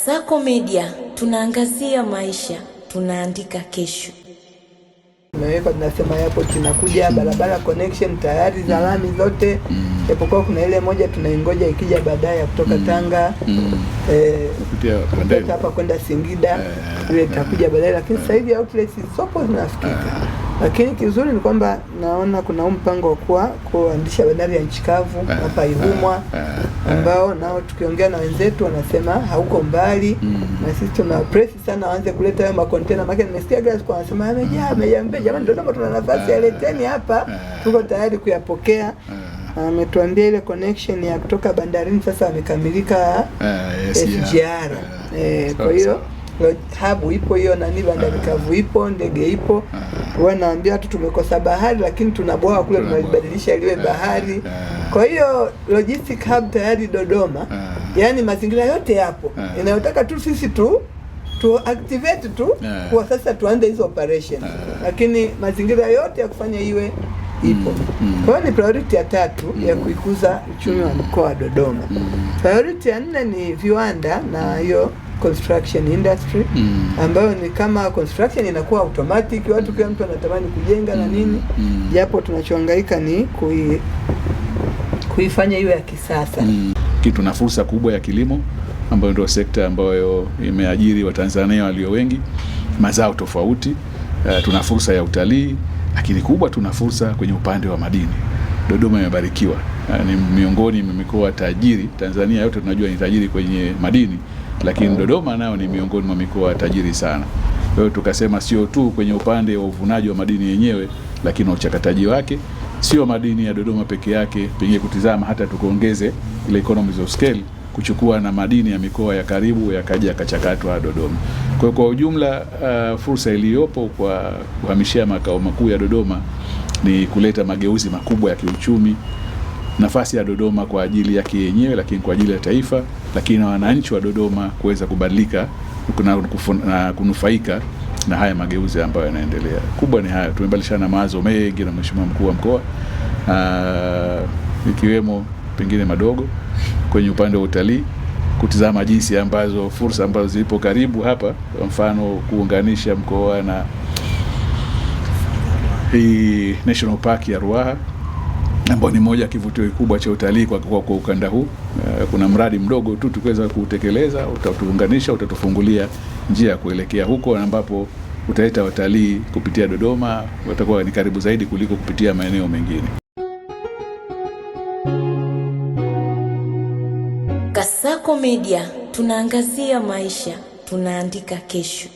Kasako Media, tunaangazia maisha, tunaandika kesho. Tumeweka tunasema hapo tunakuja barabara connection tayari za lami zote. Japokuwa kuna ile moja tunaingoja ikija baadaye kutoka Tanga kupitia hapa kwenda Singida, ile itakuja baadaye, lakini sasa hivi outlets zote zinafikika. Lakini kizuri ni kwamba naona kuna mpango wa kuanzisha bandari ya nchi kavu hapa Ihumwa, ambao nao tukiongea na wenzetu wanasema hauko mbali, na sisi tuna press sana waanze kuleta hayo makontena. Maana nimesikia guys kwa wanasema amejaa jamani, Dodoma tuna nafasi ya leteni hapa, tuko tayari kuyapokea. Ametuambia ile connection ya kutoka bandarini sasa amekamilika SGR. Kwa hiyo habu ipo hiyo, nani bandari kavu ipo, ndege ipo. Wanaambia tu tumekosa bahari, lakini tuna bwawa kule tunalibadilisha liwe bahari. Kwa hiyo logistic hub tayari Dodoma. Yaani mazingira yote yapo. Inayotaka tu sisi tu activate tu kwa sasa tuanze hizo operation. Lakini mazingira yote ya kufanya iwe ipo. Kwa hiyo ni priority ya 3 ya kuikuza uchumi wa mkoa wa Dodoma. Priority ya 4 ni viwanda, na hiyo construction industry ambayo ni kama construction inakuwa automatic, watu kila mtu anatamani kujenga na nini, japo tunachohangaika ni kuifanya iwe ya kisasa. Tuna fursa kubwa ya kilimo ambayo ndio sekta ambayo imeajiri Watanzania walio wengi, mazao tofauti. Tuna fursa ya utalii, lakini kubwa tuna fursa kwenye upande wa madini. Dodoma imebarikiwa, ni miongoni mwa mikoa tajiri. Tanzania yote tunajua ni tajiri kwenye madini, lakini Dodoma nayo ni miongoni mwa mikoa tajiri sana. Kwa hiyo tukasema sio tu kwenye upande wa uvunaji wa madini yenyewe, lakini uchakataji wake, sio madini ya Dodoma peke yake, pengine kutizama hata tukuongeze ile economies of scale, kuchukua na madini ya mikoa ya karibu yakaja yakachakatwa Dodoma. Kwa ujumla fursa iliyopo kwa kuhamishia makao makuu ya Dodoma ni kuleta mageuzi makubwa ya kiuchumi, nafasi ya Dodoma kwa ajili yake yenyewe, lakini kwa ajili ya taifa, lakini na wananchi wa Dodoma kuweza kubadilika na kunufaika na haya mageuzi ambayo yanaendelea. Kubwa ni haya, tumebadilishana mawazo mengi na Mheshimiwa Mkuu wa Mkoa, ikiwemo pengine madogo kwenye upande wa utalii, kutizama jinsi ambazo fursa ambazo zipo karibu hapa, kwa mfano kuunganisha mkoa na hii National Park ya Ruaha ambayo ni moja kivutio kikubwa cha utalii kwa ukanda huu. Kuna mradi mdogo tu tukiweza kutekeleza, utatuunganisha, utatufungulia njia ya kuelekea huko, ambapo utaleta watalii kupitia Dodoma, watakuwa ni karibu zaidi kuliko kupitia maeneo mengine. Kasako Media, tunaangazia maisha, tunaandika kesho.